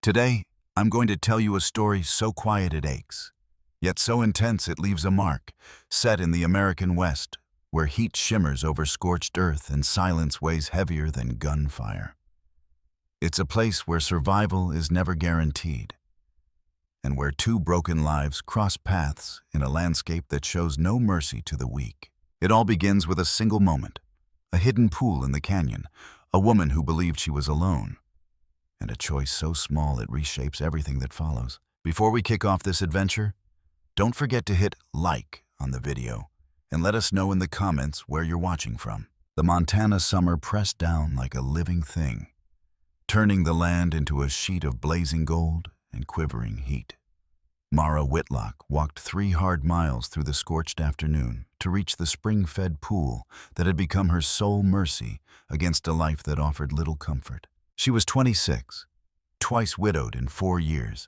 Today, I'm going to tell you a story so quiet it aches, yet so intense it leaves a mark, set in the American West, where heat shimmers over scorched earth and silence weighs heavier than gunfire. It's a place where survival is never guaranteed, and where two broken lives cross paths in a landscape that shows no mercy to the weak. It all begins with a single moment, a hidden pool in the canyon, a woman who believed she was alone, and a choice so small it reshapes everything that follows. Before we kick off this adventure, don't forget to hit like on the video and let us know in the comments where you're watching from. The Montana summer pressed down like a living thing, turning the land into a sheet of blazing gold and quivering heat. Mara Whitlock walked 3 hard miles through the scorched afternoon to reach the spring-fed pool that had become her sole mercy against a life that offered little comfort. She was 26, twice widowed in 4 years,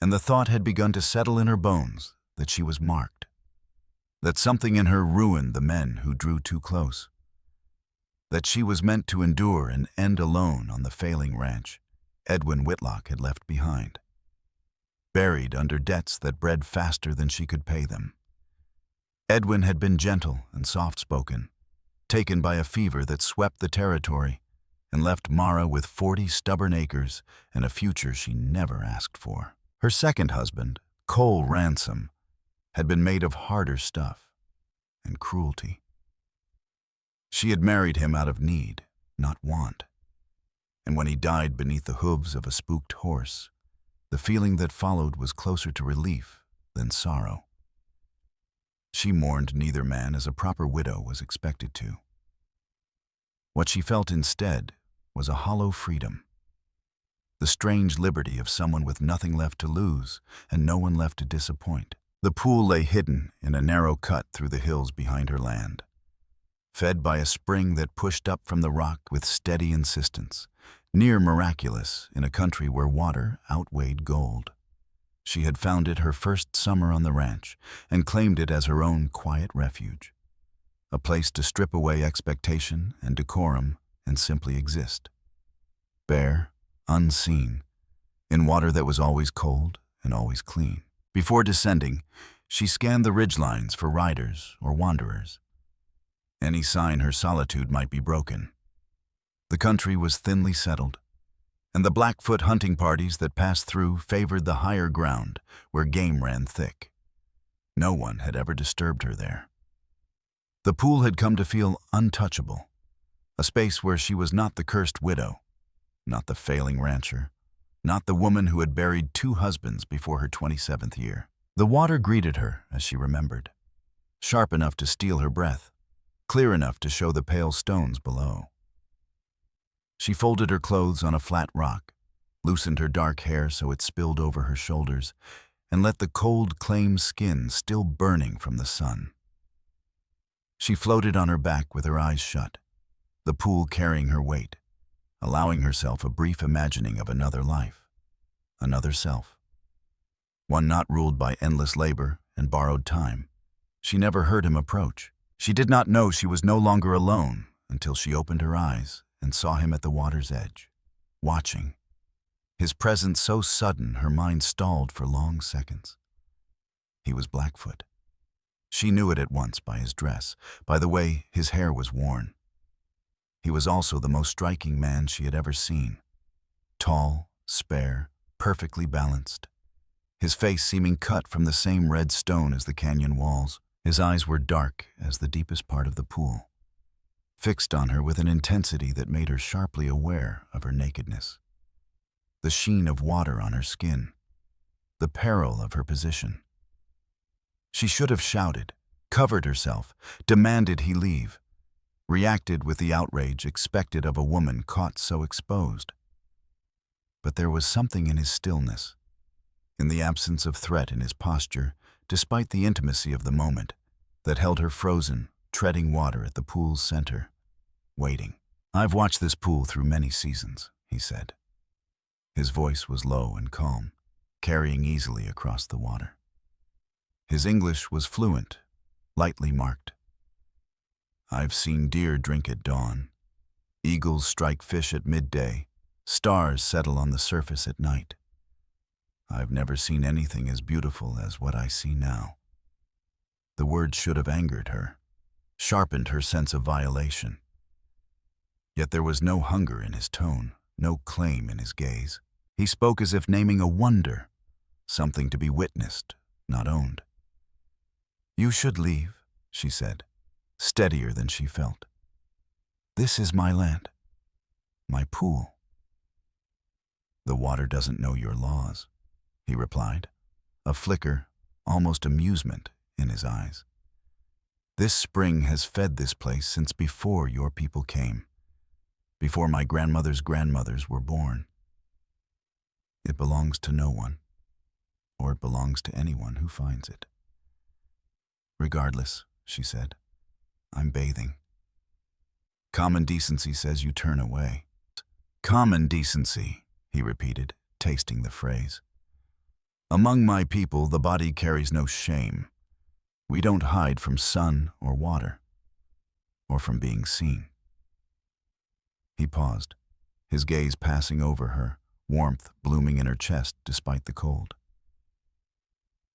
and the thought had begun to settle in her bones that she was marked, that something in her ruined the men who drew too close, that she was meant to endure and end alone on the failing ranch Edwin Whitlock had left behind, buried under debts that bred faster than she could pay them. Edwin had been gentle and soft-spoken, taken by a fever that swept the territory and left Mara with 40 stubborn acres and a future she never asked for. Her second husband, Cole Ransom, had been made of harder stuff and cruelty. She had married him out of need, not want. And when he died beneath the hooves of a spooked horse, the feeling that followed was closer to relief than sorrow. She mourned neither man as a proper widow was expected to. What she felt instead was a hollow freedom, the strange liberty of someone with nothing left to lose and no one left to disappoint. The pool lay hidden in a narrow cut through the hills behind her land, fed by a spring that pushed up from the rock with steady insistence, near miraculous in a country where water outweighed gold. She had found it her first summer on the ranch and claimed it as her own quiet refuge, a place to strip away expectation and decorum and simply exist. Bare, unseen, in water that was always cold and always clean. Before descending, she scanned the ridgelines for riders or wanderers, any sign her solitude might be broken. The country was thinly settled, and the Blackfoot hunting parties that passed through favored the higher ground where game ran thick. No one had ever disturbed her there. The pool had come to feel untouchable, a space where she was not the cursed widow, not the failing rancher, not the woman who had buried 2 husbands before her 27th year. The water greeted her as she remembered, sharp enough to steal her breath, clear enough to show the pale stones below. She folded her clothes on a flat rock, loosened her dark hair so it spilled over her shoulders, and let the cold claim skin still burning from the sun. She floated on her back with her eyes shut, the pool carrying her weight, allowing herself a brief imagining of another life, another self, one not ruled by endless labor and borrowed time. She never heard him approach. She did not know she was no longer alone until she opened her eyes and saw him at the water's edge, watching. His presence so sudden her mind stalled for long seconds. He was Blackfoot. She knew it at once by his dress, by the way his hair was worn. He was also the most striking man she had ever seen. Tall, spare, perfectly balanced, his face seeming cut from the same red stone as the canyon walls. His eyes were dark as the deepest part of the pool, fixed on her with an intensity that made her sharply aware of her nakedness, the sheen of water on her skin, the peril of her position. She should have shouted, covered herself, demanded he leave, reacted with the outrage expected of a woman caught so exposed. But there was something in his stillness, in the absence of threat in his posture, despite the intimacy of the moment, that held her frozen, treading water at the pool's center, waiting. "I've watched this pool through many seasons," he said. His voice was low and calm, carrying easily across the water. His English was fluent, lightly marked. "I've seen deer drink at dawn, eagles strike fish at midday, stars settle on the surface at night. I've never seen anything as beautiful as what I see now." The words should have angered her, sharpened her sense of violation. Yet there was no hunger in his tone, no claim in his gaze. He spoke as if naming a wonder, something to be witnessed, not owned. "You should leave," she said, steadier than she felt. "This is my land, my pool." "The water doesn't know your laws," he replied, a flicker, almost amusement, in his eyes. "This spring has fed this place since before your people came, before my grandmother's grandmothers were born. It belongs to no one, or it belongs to anyone who finds it." "Regardless," she said, "I'm bathing." "Common decency says you turn away." "Common decency," he repeated, tasting the phrase. "Among my people, the body carries no shame. We don't hide from sun or water, or from being seen." He paused, his gaze passing over her, warmth blooming in her chest despite the cold.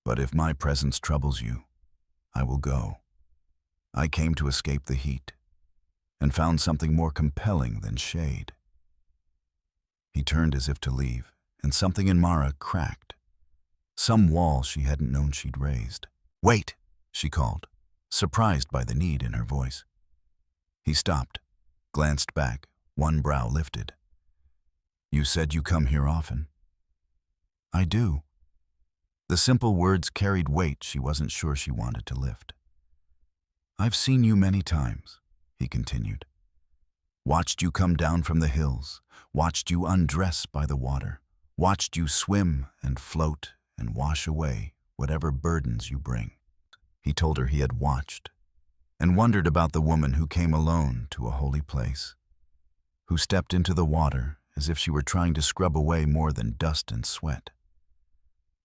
"But if my presence troubles you, I will go. I came to escape the heat, and found something more compelling than shade." He turned as if to leave, and something in Mara cracked. Some wall she hadn't known she'd raised. "Wait!" she called, surprised by the need in her voice. He stopped, glanced back, one brow lifted. "You said you come here often." "I do." The simple words carried weight she wasn't sure she wanted to lift. "I've seen you many times," he continued. "Watched you come down from the hills, watched you undress by the water, watched you swim and float and wash away whatever burdens you bring." He told her he had watched, and wondered about the woman who came alone to a holy place, who stepped into the water as if she were trying to scrub away more than dust and sweat.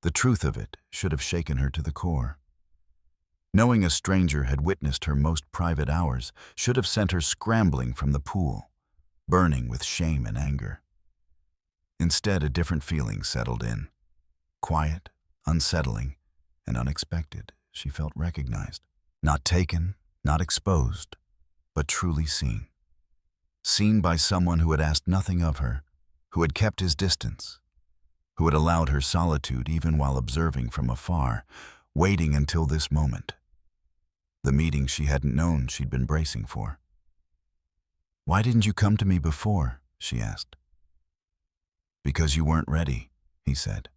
The truth of it should have shaken her to the core. Knowing a stranger had witnessed her most private hours should have sent her scrambling from the pool, burning with shame and anger. Instead, a different feeling settled in. Quiet, unsettling, and unexpected, she felt recognized. Not taken, not exposed, but truly seen. Seen by someone who had asked nothing of her, who had kept his distance, who had allowed her solitude even while observing from afar, waiting until this moment. The meeting she hadn't known she'd been bracing for. "Why didn't you come to me before?" she asked. "Because you weren't ready," he said.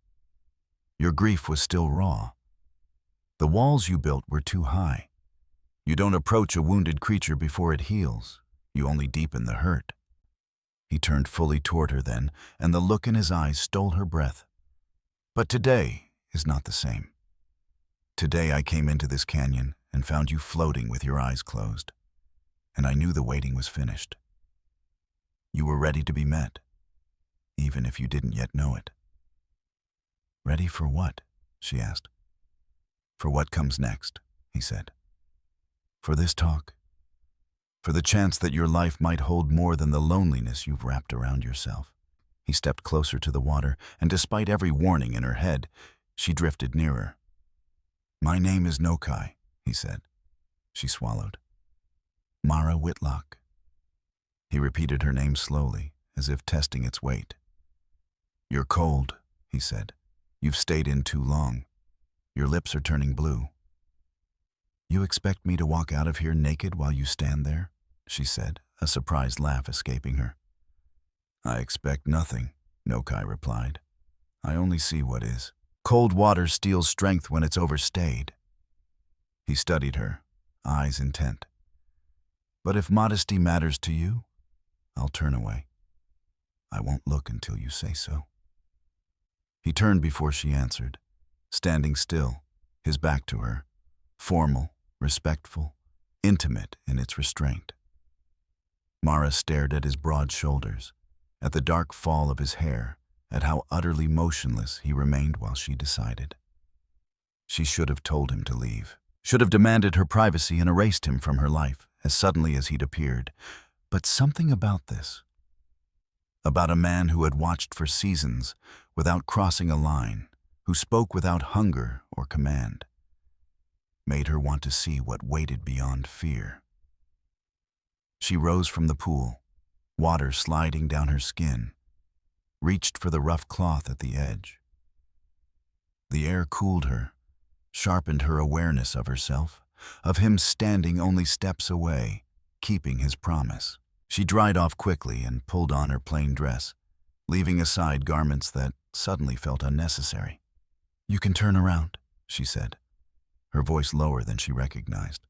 "Your grief was still raw. The walls you built were too high. You don't approach a wounded creature before it heals. You only deepen the hurt." He turned fully toward her then, and the look in his eyes stole her breath. "But today is not the same. Today I came into this canyon and found you floating with your eyes closed, and I knew the waiting was finished. You were ready to be met, even if you didn't yet know it." "Ready for what?" she asked. "For what comes next," he said. "For this talk. For the chance that your life might hold more than the loneliness you've wrapped around yourself." He stepped closer to the water, and despite every warning in her head, she drifted nearer. "My name is Nokai," he said. She swallowed. "Mara Whitlock." He repeated her name slowly, as if testing its weight. "You're cold," he said. "You've stayed in too long. Your lips are turning blue." "You expect me to walk out of here naked while you stand there?" she said, a surprised laugh escaping her. "I expect nothing," Nokai replied. "I only see what is. Cold water steals strength when it's overstayed." He studied her, eyes intent. "But if modesty matters to you, I'll turn away. I won't look until you say so." He turned before she answered, standing still, his back to her, formal, respectful, intimate in its restraint. Mara stared at his broad shoulders, at the dark fall of his hair, at how utterly motionless he remained while she decided. She should have told him to leave, should have demanded her privacy and erased him from her life as suddenly as he'd appeared. But something about this, about a man who had watched for seasons without crossing a line, who spoke without hunger or command, made her want to see what waited beyond fear. She rose from the pool, water sliding down her skin, reached for the rough cloth at the edge. The air cooled her, sharpened her awareness of herself, of him standing only steps away, keeping his promise. She dried off quickly and pulled on her plain dress, leaving aside garments that suddenly felt unnecessary. "You can turn around," she said, her voice lower than she recognized.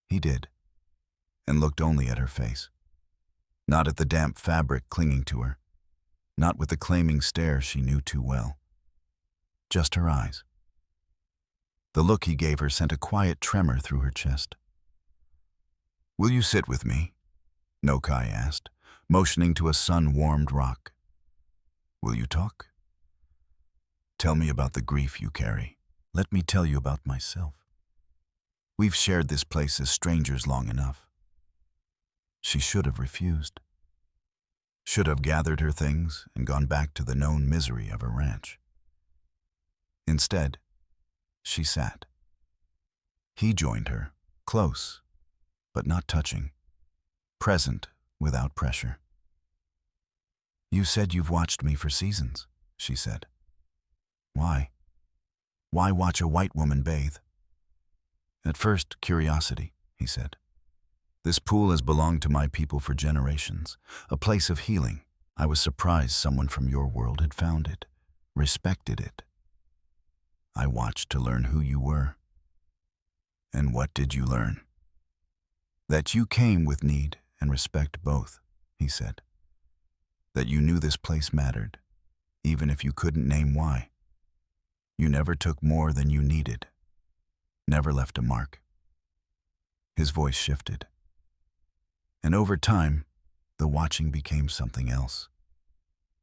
He did, and looked only at her face, not at the damp fabric clinging to her, not with the claiming stare she knew too well. Just her eyes. The look he gave her sent a quiet tremor through her chest. "Will you sit with me?" Nokai asked, motioning to a sun-warmed rock. "Will you talk? Tell me about the grief you carry. Let me tell you about myself. We've shared this place as strangers long enough." She should have refused. Should have gathered her things and gone back to the known misery of her ranch. Instead, she sat. He joined her, close, but not touching, present without pressure. "You said you've watched me for seasons," she said. "Why? Why watch a white woman bathe?" "At first, curiosity," he said. "This pool has belonged to my people for generations, a place of healing. I was surprised someone from your world had found it, respected it. I watched to learn who you were." "And what did you learn?" "That you came with need and respect both," he said. "That you knew this place mattered, even if you couldn't name why. You never took more than you needed, never left a mark." His voice shifted. And over time, the watching became something else.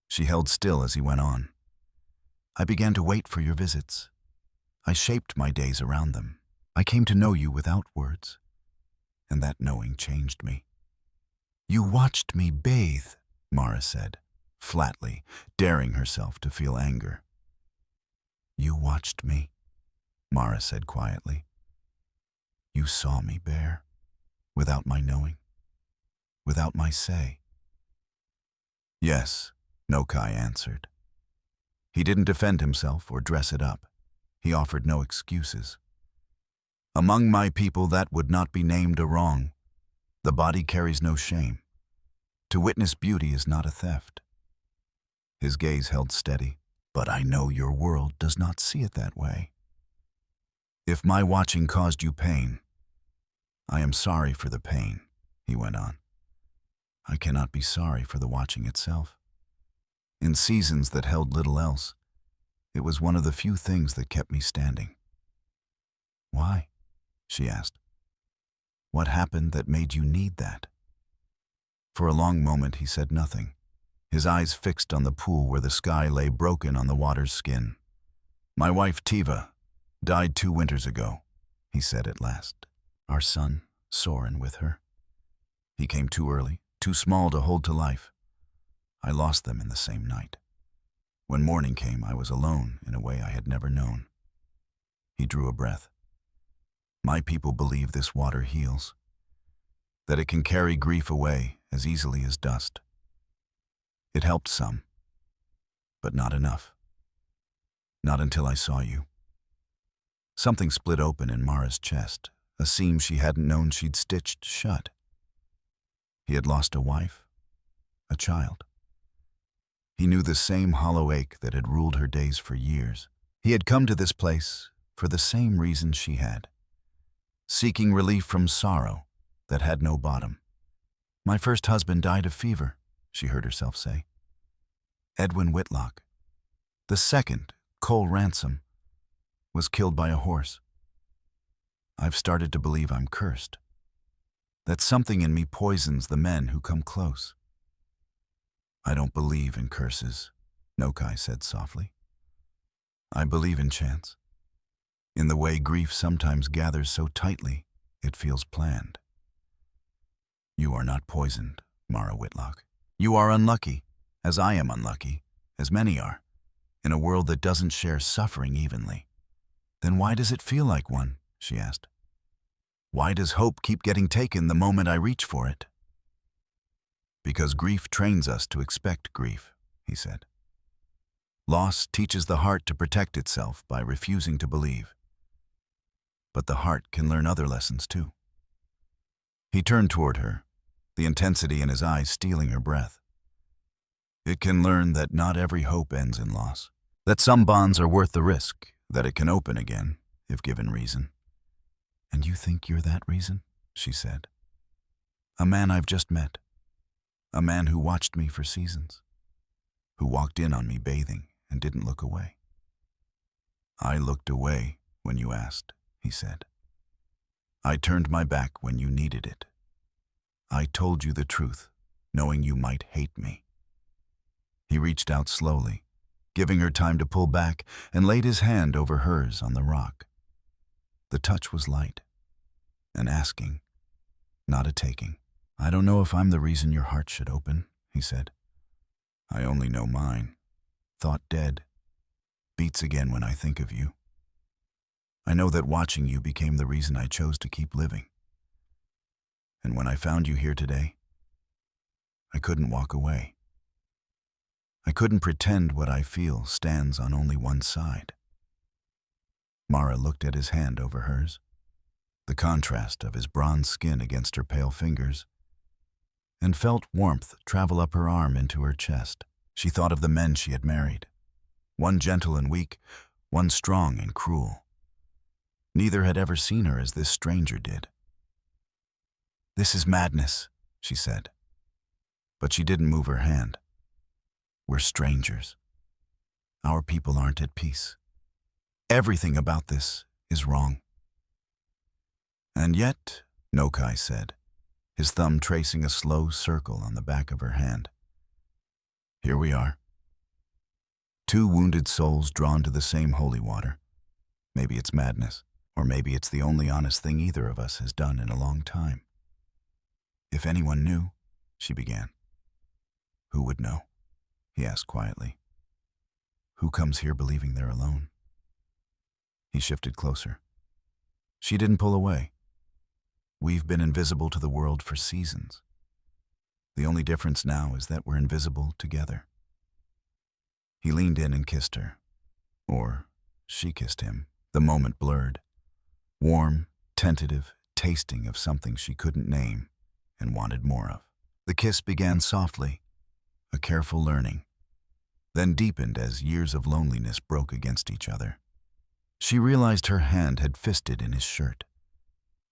She held still as he went on. "I began to wait for your visits. I shaped my days around them. I came to know you without words, and that knowing changed me." "You watched me bathe," Mara said, flatly, daring herself to feel anger. "You watched me," Mara said quietly. "You saw me bare, without my knowing, without my say." "Yes," Nokai answered. He didn't defend himself or dress it up. He offered no excuses. "Among my people that would not be named a wrong. The body carries no shame. To witness beauty is not a theft." His gaze held steady. "But I know your world does not see it that way. If my watching caused you pain, I am sorry for the pain," he went on. "I cannot be sorry for the watching itself. In seasons that held little else, it was one of the few things that kept me standing." "Why?" she asked. "What happened that made you need that?" For a long moment he said nothing, his eyes fixed on the pool where the sky lay broken on the water's skin. "My wife Tiva died 2 winters ago," he said at last. "Our son, Soren, with her. He came too early, too small to hold to life. I lost them in the same night. When morning came, I was alone in a way I had never known." He drew a breath. "My people believe this water heals, that it can carry grief away as easily as dust. It helped some, but not enough. Not until I saw you." Something split open in Mara's chest, a seam she hadn't known she'd stitched shut. He had lost a wife, a child. He knew the same hollow ache that had ruled her days for years. He had come to this place for the same reason she had, seeking relief from sorrow that had no bottom. "My first husband died of fever," she heard herself say. "Edwin Whitlock. The second, Cole Ransom, was killed by a horse. I've started to believe I'm cursed, that something in me poisons the men who come close." "I don't believe in curses," Nokai said softly. "I believe in chance, in the way grief sometimes gathers so tightly it feels planned." "You are not poisoned, Mara Whitlock. You are unlucky, as I am unlucky, as many are. in a world that doesn't share suffering evenly. Then why does it feel like one? She asked. Why does hope keep getting taken the moment I reach for it? Because grief trains us to expect grief, he said. Loss teaches the heart to protect itself by refusing to believe. But the heart can learn other lessons too. He turned toward her, the intensity in his eyes stealing her breath. It can learn that not every hope ends in loss, that some bonds are worth the risk, that it can open again, if given reason. And you think you're that reason? She said. A man I've just met. A man who watched me for seasons. Who walked in on me bathing and didn't look away. I looked away when you asked, he said. I turned my back when you needed it. I told you the truth, knowing you might hate me. He reached out slowly, giving her time to pull back, and laid his hand over hers on the rock. The touch was light, an asking, not a taking. I don't know if I'm the reason your heart should open, he said. I only know mine. Thought dead. Beats again when I think of you. I know that watching you became the reason I chose to keep living. And when I found you here today, I couldn't walk away. I couldn't pretend what I feel stands on only one side. Mara looked at his hand over hers, the contrast of his bronze skin against her pale fingers, and felt warmth travel up her arm into her chest. She thought of the men she had married, one gentle and weak, one strong and cruel. Neither had ever seen her as this stranger did. This is madness, she said, but she didn't move her hand. We're strangers. Our people aren't at peace. Everything about this is wrong. And yet, Nokai said, his thumb tracing a slow circle on the back of her hand. Here we are. Two wounded souls drawn to the same holy water. Maybe it's madness, or maybe it's the only honest thing either of us has done in a long time. If anyone knew, she began. Who would know? He asked quietly. Who comes here believing they're alone? He shifted closer. She didn't pull away. We've been invisible to the world for seasons. The only difference now is that we're invisible together. He leaned in and kissed her. Or she kissed him, the moment blurred. Warm, tentative, tasting of something she couldn't name and wanted more of. The kiss began softly, a careful learning, then deepened as years of loneliness broke against each other. She realized her hand had fisted in his shirt,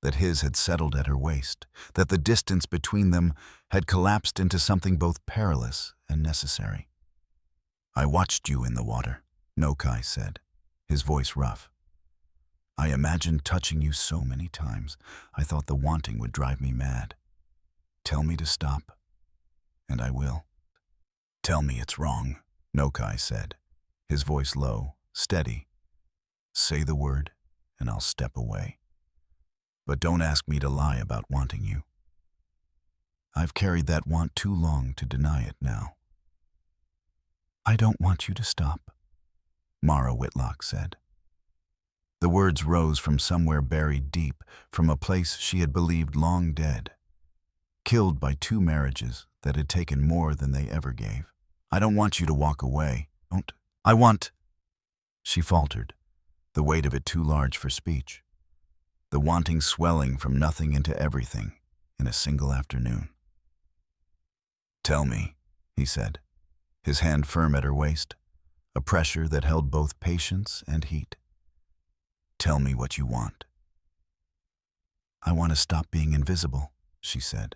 that his had settled at her waist, that the distance between them had collapsed into something both perilous and necessary. I watched you in the water, Nokai said, his voice rough. I imagined touching you so many times, I thought the wanting would drive me mad. Tell me to stop, and I will. Tell me it's wrong, Nokai said, his voice low, steady. Say the word, and I'll step away. But don't ask me to lie about wanting you. I've carried that want too long to deny it now. I don't want you to stop, Mara Whitlock said. The words rose from somewhere buried deep, from a place she had believed long dead, killed by two marriages that had taken more than they ever gave. I don't want you to walk away. I want... She faltered, the weight of it too large for speech, the wanting swelling from nothing into everything in a single afternoon. Tell me, he said, his hand firm at her waist, a pressure that held both patience and heat. Tell me what you want. I want to stop being invisible, she said.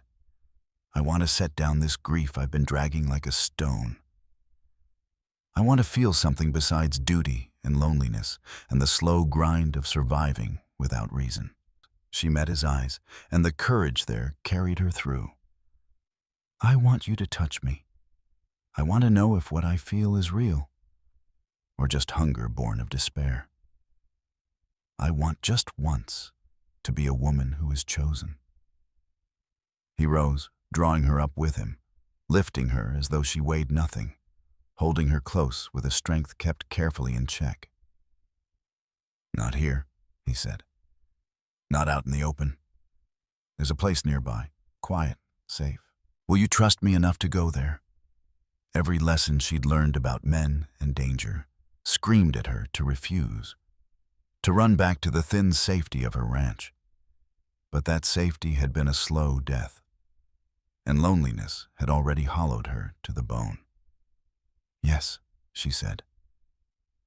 I want to set down this grief I've been dragging like a stone. I want to feel something besides duty and loneliness and the slow grind of surviving without reason. She met his eyes, and the courage there carried her through. I want you to touch me. I want to know if what I feel is real, or just hunger born of despair. I want just once to be a woman who is chosen. He rose, drawing her up with him, lifting her as though she weighed nothing, holding her close with a strength kept carefully in check. "Not here," he said. "Not out in the open. There's a place nearby, quiet, safe. Will you trust me enough to go there?" Every lesson she'd learned about men and danger screamed at her to refuse, to run back to the thin safety of her ranch. But that safety had been a slow death, and loneliness had already hollowed her to the bone. "Yes," she said.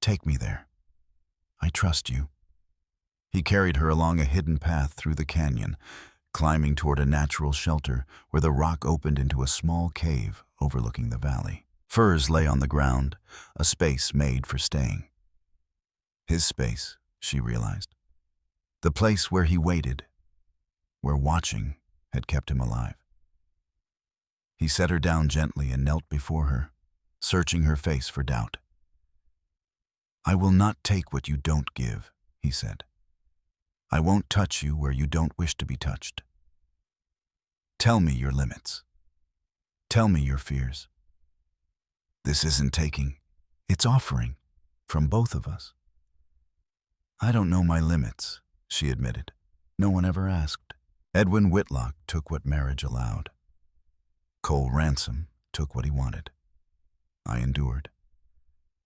"Take me there. I trust you." He carried her along a hidden path through the canyon, climbing toward a natural shelter where the rock opened into a small cave overlooking the valley. Furs lay on the ground, a space made for staying. His space, she realized. The place where he waited, where watching had kept him alive. He set her down gently and knelt before her, searching her face for doubt. "I will not take what you don't give," he said. "I won't touch you where you don't wish to be touched. Tell me your limits. Tell me your fears. This isn't taking, it's offering, from both of us." "I don't know my limits," she admitted. "No one ever asked." Edwin Whitlock took what marriage allowed. Cole Ransom took what he wanted. I endured.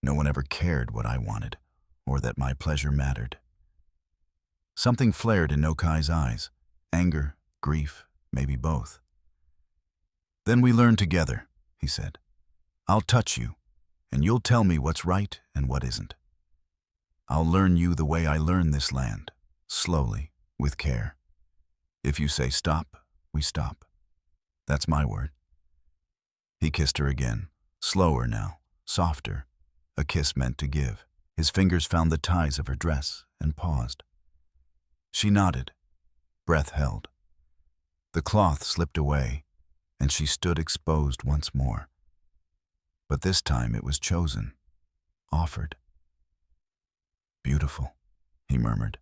No one ever cared what I wanted, or that my pleasure mattered. Something flared in Nokai's eyes, anger, grief, maybe both. "Then we learn together," he said. "I'll touch you, and you'll tell me what's right and what isn't. I'll learn you the way I learn this land, slowly, with care. If you say stop, we stop. That's my word." He kissed her again, slower now, softer, a kiss meant to give. His fingers found the ties of her dress and paused. She nodded, breath held. The cloth slipped away, and she stood exposed once more. But this time it was chosen, offered. "Beautiful," he murmured,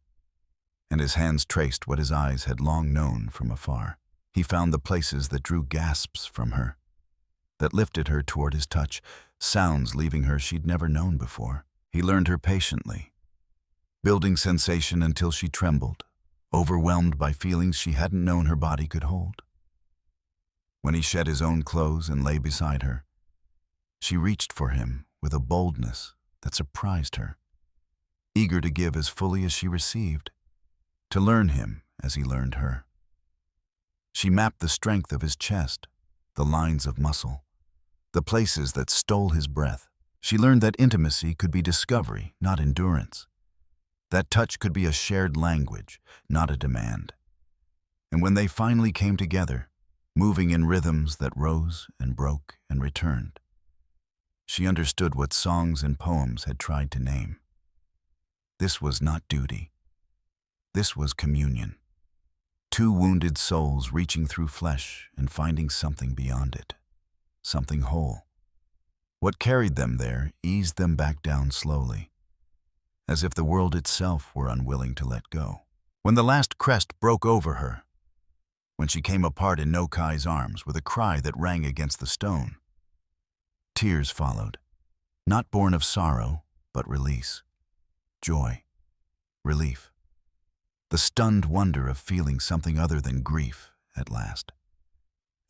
and his hands traced what his eyes had long known from afar. He found the places that drew gasps from her, that lifted her toward his touch, sounds leaving her she'd never known before. He learned her patiently, building sensation until she trembled, overwhelmed by feelings she hadn't known her body could hold. When he shed his own clothes and lay beside her, she reached for him with a boldness that surprised her, eager to give as fully as she received, to learn him as he learned her. She mapped the strength of his chest, the lines of muscle, the places that stole his breath. She learned that intimacy could be discovery, not endurance. That touch could be a shared language, not a demand. And when they finally came together, moving in rhythms that rose and broke and returned, she understood what songs and poems had tried to name. This was not duty. This was communion. Two wounded souls reaching through flesh and finding something beyond it, something whole. What carried them there eased them back down slowly, as if the world itself were unwilling to let go. When the last crest broke over her, when she came apart in Nokai's arms with a cry that rang against the stone, tears followed, not born of sorrow, but release, joy, relief. The stunned wonder of feeling something other than grief at last.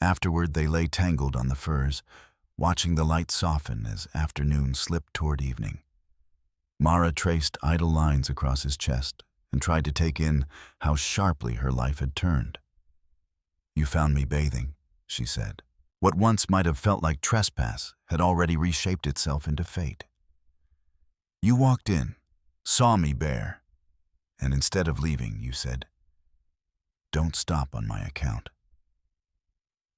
Afterward, they lay tangled on the furs, watching the light soften as afternoon slipped toward evening. Mara traced idle lines across his chest and tried to take in how sharply her life had turned. "You found me bathing," she said. What once might have felt like trespass had already reshaped itself into fate. "You walked in, saw me bare, and instead of leaving, you said, 'Don't stop on my account.'"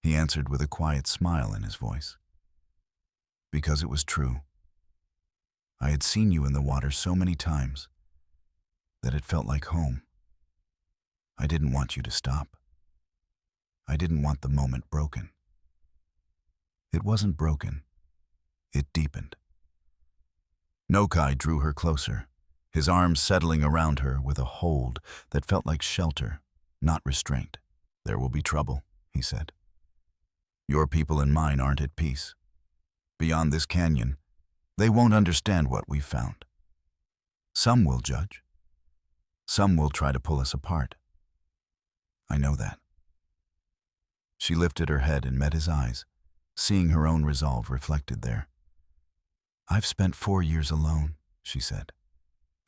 He answered with a quiet smile in his voice. "Because it was true. I had seen you in the water so many times that it felt like home. I didn't want you to stop. I didn't want the moment broken." It wasn't broken. It deepened. Nokai drew her closer, his arms settling around her with a hold that felt like shelter, not restraint. "There will be trouble," he said. "Your people and mine aren't at peace. Beyond this canyon, they won't understand what we've found. Some will judge. Some will try to pull us apart. I know that. She lifted her head and met his eyes, seeing her own resolve reflected there. I've spent 4 years alone, she said.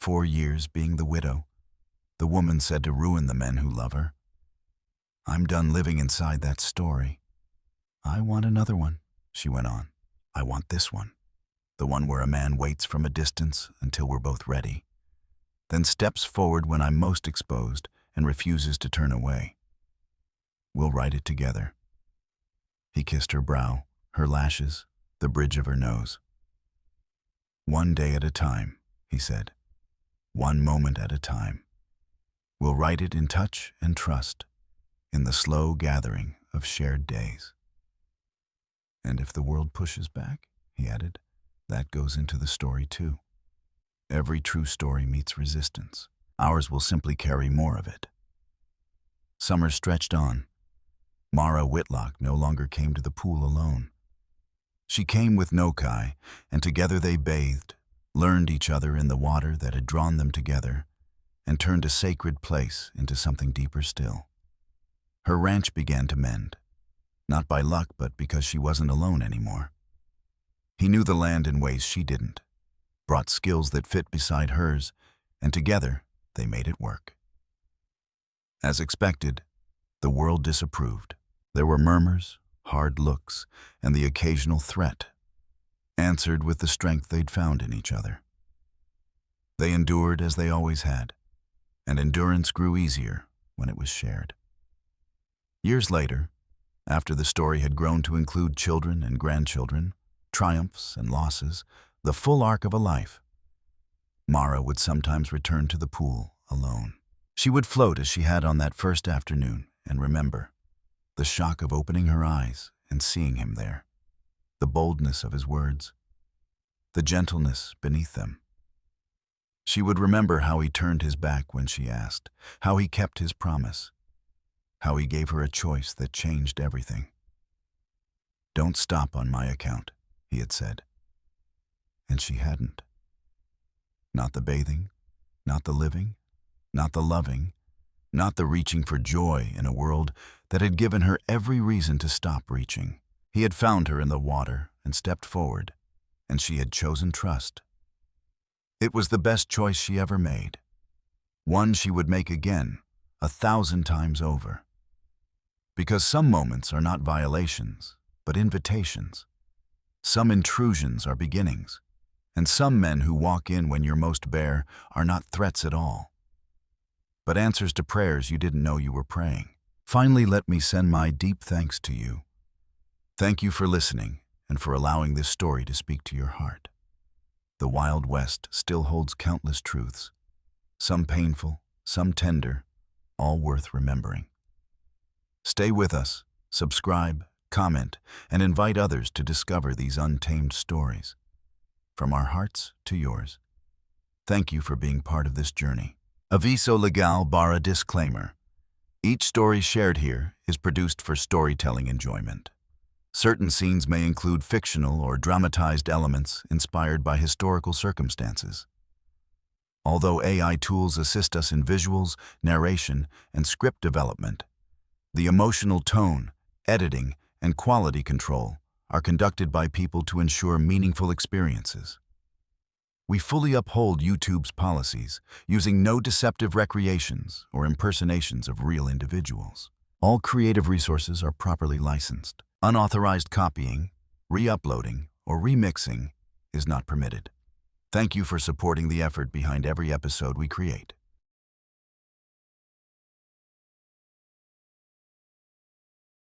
4 years being the widow, the woman said to ruin the men who love her. I'm done living inside that story. I want another one, she went on. I want this one. The one where a man waits from a distance until we're both ready, then steps forward when I'm most exposed and refuses to turn away. We'll write it together. He kissed her brow, her lashes, the bridge of her nose. One day at a time, he said. One moment at a time. We'll write it in touch and trust, in the slow gathering of shared days. And if the world pushes back, he added, that goes into the story too. Every true story meets resistance. Ours will simply carry more of it. Summer stretched on. Mara Whitlock no longer came to the pool alone. She came with Nokai, and together they bathed, learned each other in the water that had drawn them together, and turned a sacred place into something deeper still. Her ranch began to mend, not by luck but because she wasn't alone anymore. He knew the land in ways she didn't, brought skills that fit beside hers, and together they made it work. As expected, the world disapproved. There were murmurs, hard looks, and the occasional threat, answered with the strength they'd found in each other. They endured as they always had, and endurance grew easier when it was shared. Years later, after the story had grown to include children and grandchildren, triumphs and losses, the full arc of a life, Mara would sometimes return to the pool alone. She would float as she had on that first afternoon and remember the shock of opening her eyes and seeing him there, the boldness of his words, the gentleness beneath them. She would remember how he turned his back when she asked, how he kept his promise, how he gave her a choice that changed everything. Don't stop on my account, he had said. And she hadn't. Not the bathing, not the living, not the loving, not the reaching for joy in a world that had given her every reason to stop reaching. He had found her in the water and stepped forward, and she had chosen trust. It was the best choice she ever made, one she would make again, 1,000 times over. Because some moments are not violations, but invitations. Some intrusions are beginnings, and some men who walk in when you're most bare are not threats at all, but answers to prayers you didn't know you were praying. Finally, let me send my deep thanks to you. Thank you for listening and for allowing this story to speak to your heart. The Wild West still holds countless truths, some painful, some tender, all worth remembering. Stay with us, subscribe, comment, and invite others to discover these untamed stories. From our hearts to yours, thank you for being part of this journey. Aviso legal barra disclaimer. Each story shared here is produced for storytelling enjoyment. Certain scenes may include fictional or dramatized elements inspired by historical circumstances. Although AI tools assist us in visuals, narration, and script development, the emotional tone, editing, and quality control are conducted by people to ensure meaningful experiences. We fully uphold YouTube's policies, using no deceptive recreations or impersonations of real individuals. All creative resources are properly licensed. Unauthorized copying, re-uploading, or remixing is not permitted. Thank you for supporting the effort behind every episode we create.